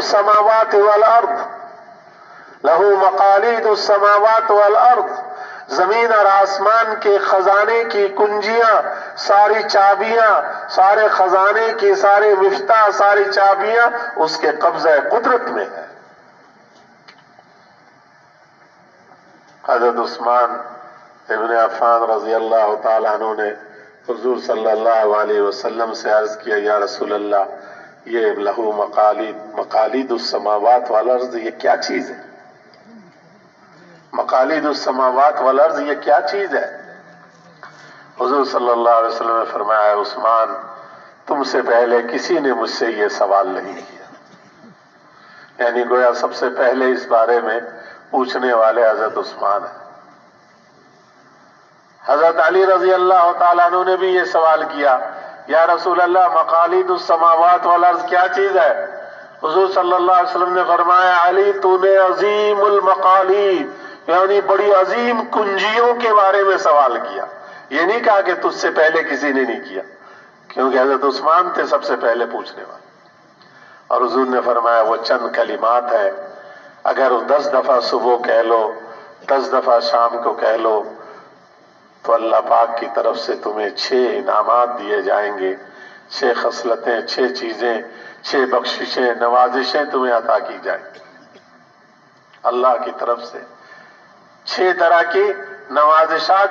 السماوات والارض لہو مقالید السماوات والارض، زمین اور آسمان کے خزانے کی کنجیاں، ساری چابیاں، سارے خزانے کی سارے مفتاح، ساری چابیاں اس کے قبضہ قدرت میں ہے۔ حضرت عثمان ابن عفان رضی اللہ تعالیٰ عنہ نے حضور صلی اللہ علیہ وسلم سے عرض کیا، یا رسول اللہ، یہ لہو مقالید السماوات والارض یہ کیا چیز ہے؟ مقالید السماوات والارض یہ کیا چیز ہے؟ حضور صلی اللہ علیہ وسلم نے فرمایا، عثمان، تم سے پہلے کسی نے مجھ سے یہ سوال نہیں کیا، یعنی گویا سب سے پہلے اس بارے میں پوچھنے والے حضرت عثمان ہیں۔ حضرت علی رضی اللہ تعالیٰ عنہ نے بھی یہ سوال کیا، یا رسول اللہ، مقالید السماوات والارض کیا چیز ہے؟ حضور صلی اللہ علیہ وسلم نے فرمایا، علی، تو نے عظیم المقالید یعنی بڑی عظیم کنجیوں کے بارے میں سوال کیا، یہ نہیں کہا کہ تجھ سے پہلے کسی نے نہیں کیا، کیونکہ حضرت عثمان تھے سب سے پہلے پوچھنے والے۔ اور حضور نے فرمایا، وہ چند کلمات ہے، اگر 10 دفعہ صبح کہہ لو، 10 دفعہ شام کو کہہ لو، تو اللہ پاک کی طرف سے تمہیں 6 انعامات دیے جائیں گے، 6 خصلتیں، 6 چیزیں، 6 بخششیں، نوازشیں تمہیں عطا کی جائیں گی اللہ کی طرف سے۔ 6 طرح کی نوازشات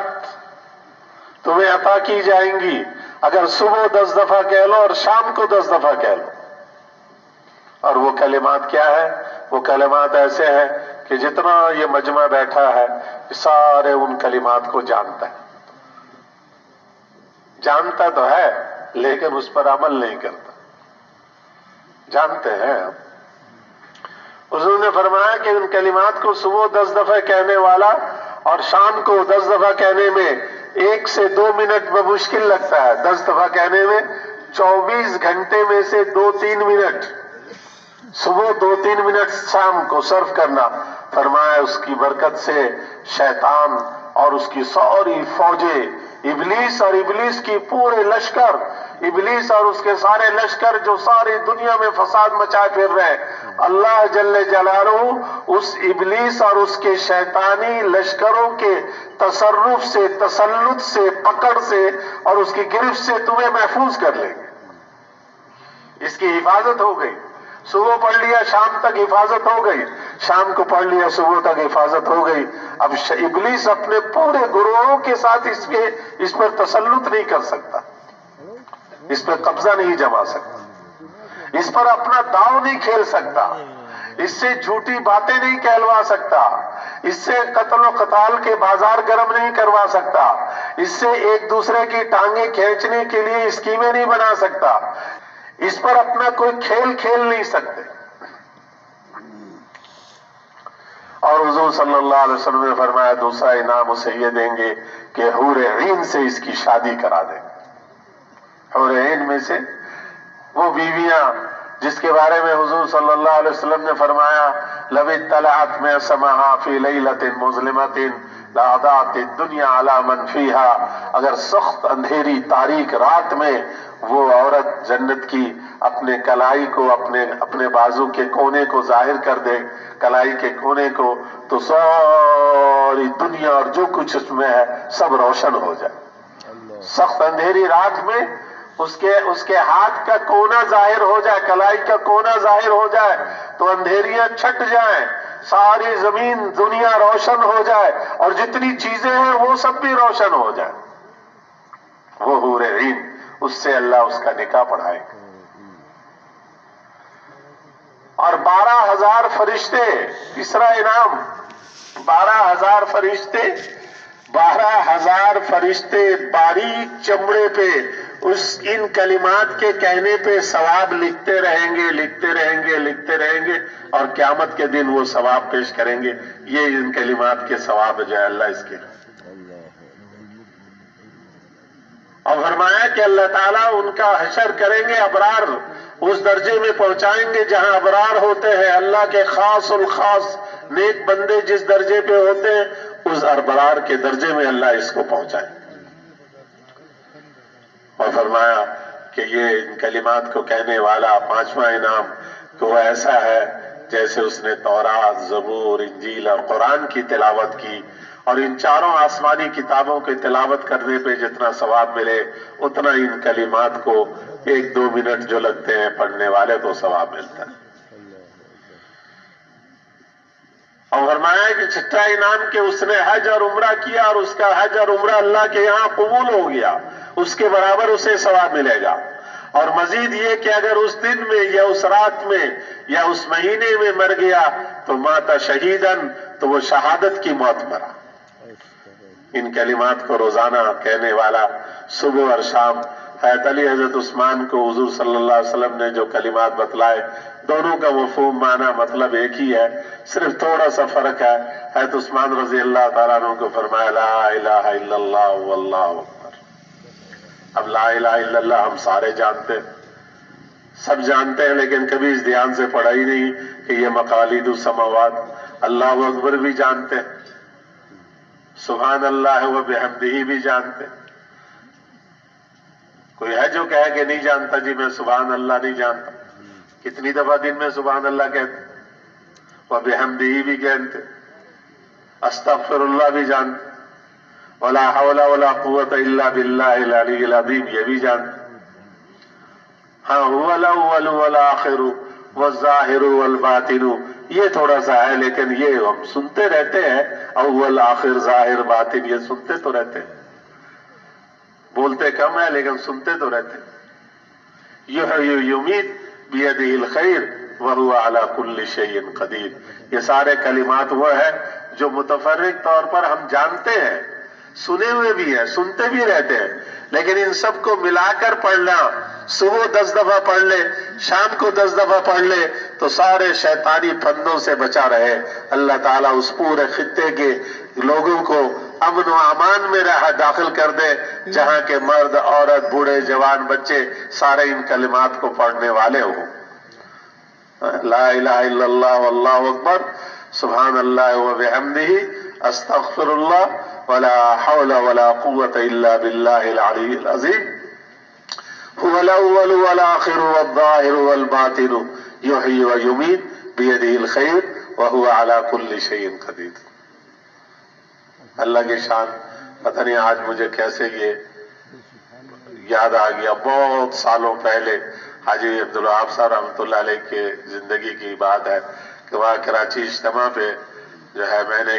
تمہیں عطا کی جائیں گی اگر صبح 10 دفعہ کہہ لو اور شام کو 10 دفعہ کہہ لو۔ اور وہ کلمات کیا ہے؟ وہ کلمات ایسے ہیں کہ جتنا یہ مجمع بیٹھا ہے سارے ان کلمات کو جانتا ہے، جانتا تو ہے لیکن اس پر عمل نہیں کرتا، جانتے ہیں ہم۔ حضور نے فرمایا کہ ان کلمات کو صبح 10 دفعہ کہنے والا اور شام کو 10 دفعہ کہنے میں 1 سے 2 منٹ بمشکل لگتا ہے، 10 دفعہ کہنے میں 24 گھنٹے میں سے 2-3 منٹ صبح، 2-3 منٹ شام کو صرف کرنا۔ فرمایا اس کی برکت سے شیطان اور اس کی ساری فوجیں، ابلیس اور ابلیس کی پورے لشکر، ابلیس اور اس کے سارے لشکر جو ساری دنیا میں فساد مچائے پھر رہے ہیں، اللہ جل جلالہ اس ابلیس اور اس کے شیطانی لشکروں کے تصرف سے، تسلط سے، پکڑ سے اور اس کی گرفت سے تمہیں محفوظ کر لیں گے۔ اس کی حفاظت ہو گئی، صبح پڑھ لیا شام تک حفاظت ہو گئی، شام کو پڑھ لیا صبح تک حفاظت ہو گئی۔ اب ابلیس اپنے پورے گروہوں کے ساتھ اس پر تسلط نہیں کر سکتا، اس پر قبضہ نہیں جما سکتا، اس پر اپنا داؤ نہیں کھیل سکتا، اس سے جھوٹی باتیں نہیں کہلوا سکتا، اس سے قتل و قتال کے بازار گرم نہیں کروا سکتا، اس سے ایک دوسرے کی ٹانگیں کھینچنے کے لیے اسکیمیں نہیں بنا سکتا، اس پر اپنا کوئی کھیل کھیل نہیں سکتے۔ اور حضور صلی اللہ علیہ وسلم نے فرمایا، دوسرا انعام اسے یہ دیں گے کہ حور عین سے اس کی شادی کرا دیں گے۔ حور عین میں سے وہ بیویاں جس کے بارے میں حضور صلی اللہ علیہ وسلم نے فرمایا، لَوِ اطَّلَعَتْ مِنْ سَمَاهَا فِي لَيْلَةٍ مُظْلِمَةٍ لَأَضَاءَتِ الدُّنْيَا عَلَى مَنْ فِيهَا، اگر سخت اندھیری تاریک رات میں وہ عورت جنت کی اپنے کلائی کو، اپنے بازو کے کونے کو ظاہر کر دے، کلائی کے کونے کو، تو ساری دنیا اور جو کچھ اس میں ہے سب روشن ہو جائے۔ سخت اندھیری رات میں اس کے ہاتھ کا کونا ظاہر ہو جائے، کلائی کا کونا ظاہر ہو جائے تو اندھیریاں چھٹ جائیں، ساری زمین دنیا روشن ہو جائے اور جتنی چیزیں ہیں وہ سب بھی روشن ہو جائے۔ وہ حور عین، اس سے اللہ اس کا نکاح پڑھائے گا۔ اور 12,000 فرشتے، تیسرا انعام، 12,000 فرشتے باریک چمڑے پہ ان کلمات کے کہنے پہ ثواب لکھتے رہیں گے، لکھتے رہیں گے، لکھتے رہیں گے، اور قیامت کے دن وہ ثواب پیش کریں گے۔ یہ ان کلمات کے ثواب جو ہے اللہ اس کے۔ اور فرمایا کہ اللہ تعالیٰ ان کا حشر کریں گے، ابرار اس درجے میں پہنچائیں گے جہاں ابرار ہوتے ہیں، اللہ کے خاص الخاص نیک بندے جس درجے پہ ہوتے ہیں اس ابرار کے درجے میں اللہ اس کو پہنچائے۔ اور فرمایا کہ یہ ان کلمات کو کہنے والا پانچواں انعام کہ وہ ایسا ہے جیسے اس نے تورات، زبور، انجیل اور قرآن کی تلاوت کی، اور ان چاروں آسمانی کتابوں کی تلاوت کرنے پہ جتنا ثواب ملے اتنا ان کلمات کو 1-2 منٹ جو لگتے ہیں پڑھنے والے کو ثواب ملتا ہے۔ اور فرمایا کہ چھٹا انعام کہ اس نے حج اور عمرہ کیا اور اس کا حج اور عمرہ اللہ کے یہاں قبول ہو گیا، اس کے برابر اسے ثواب ملے گا۔ اور مزید یہ کہ اگر اس دن میں یا اس رات میں یا اس مہینے میں مر گیا تو ماتا شہیدن، تو وہ شہادت کی موت مرا۔ ان کلمات کو روزانہ کہنے والا صبح اور شام، حضرت علی حضرت عثمان کو حضور صلی اللہ علیہ وسلم نے جو کلمات بتلائے دونوں کا مفہوم معنی مطلب ایک ہی ہے، صرف تھوڑا سا فرق ہے۔ حضرت عثمان رضی اللہ تعالیٰ عنہ کو فرمایا لا الہ الا اللہ واللہ اکبر۔ اب لا الہ الا اللہ ہم سارے جانتے ہیں، سب جانتے ہیں، لیکن کبھی اس دھیان سے پڑھا ہی نہیں کہ یہ مقالید السماوات۔ اللہ اکبر بھی جانتے ہیں، سبحان اللہ و بحمدہ بھی جانتے ہیں۔ کوئی ہے جو کہے کہ نہیں جانتا جی میں سبحان اللہ نہیں جانتا؟ کتنی دفعہ دن میں سبحان اللہ کہتے، و بحمدہ بھی کہتے، استغفر اللہ بھی جانتے، ولا حول ولا قوت الا باللہ العلی العظیم یہ بھی جانتے۔ ہاں هو الاول والآخر والظاہر والباطن یہ تھوڑا سا ہے، لیکن یہ ہم سنتے رہتے ہیں، اول آخر ظاہر باطن یہ سنتے تو رہتے ہیں، بولتے کم ہے لیکن سنتے تو رہتے ہیں۔ یحیی یمیت بیدہ الخیر وہو علی کل شیء قدیر، یہ سارے کلمات وہ ہے جو متفرق طور پر ہم جانتے ہیں، سنے ہوئے بھی ہیں، سنتے بھی رہتے ہیں، لیکن ان سب کو ملا کر پڑھنا، صبح 10 دفعہ پڑھ لے، شام کو 10 دفعہ پڑھ لے تو سارے شیطانی پھندوں سے بچا رہے۔ اللہ تعالیٰ اس پورے خطے کے لوگوں کو امن و امان میں داخل کر دے جہاں کے مرد، عورت، بوڑھے، جوان، بچے سارے ان کلمات کو پڑھنے والے ہوں۔ لا الہ الا اللہ واللہ اکبر، سبحان اللہ و بحمدہ، استغفر اللہ، ولا حول ولا قوت الا باللہ العلی العظیم، هو الاول والآخر والظاہر والباطن یحیی و یمیت بیدہ الخیر وہو علی کل شیء قدیر۔ اللہ کی شان، پتہ نہیں آج مجھے کیسے یہ یاد آ گیا، بہت سالوں پہلے حاجی عبدالوہاب صاحب رحمۃ اللہ علیہ کے زندگی کی بات ہے کہ وہاں کراچی اجتماع پہ جو ہے میں نے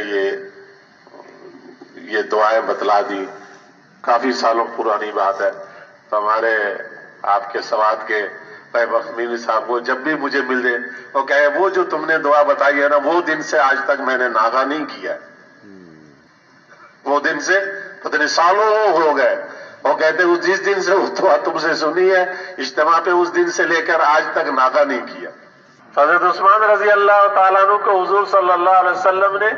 یہ دعائیں بتلا دی، کافی سالوں پرانی بات ہے۔ تو ہمارے آپ کے سوات کے بخمینی صاحب وہ جب بھی مجھے ملے وہ کہے وہ جو تم نے دعا بتائی ہے نا وہ دن سے آج تک میں نے ناغہ نہیں کیا ہے، وہ دن سے پتہ نہیں سالوں ہو گئے۔ وہ کہتے جس دن سے وہ دعا تم سے سنی ہے اجتماع پہ اس دن سے لے کر آج تک ناغہ نہیں کیا۔ حضرت عثمان رضی اللہ تعالیٰ عنہ کو حضور صلی اللہ علیہ وسلم نے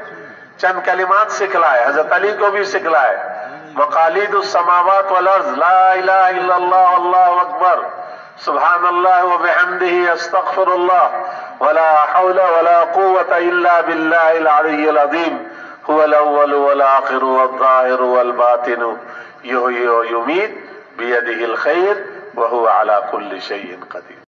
چند کلمات سکھلائے، حضرت علی کو بھی سکھلائے، مقالید السماوات والارض، لا الہ الا اللہ اللہ اکبر، سبحان اللہ و بحمدہ، استغفر اللہ، ولا حول ولا قوت الا باللہ العلی العظیم، هو الاول والآخر والظاہر والباطن یحیی و یمیت بیدہ الخیر وہو علی کل شیء قدیر۔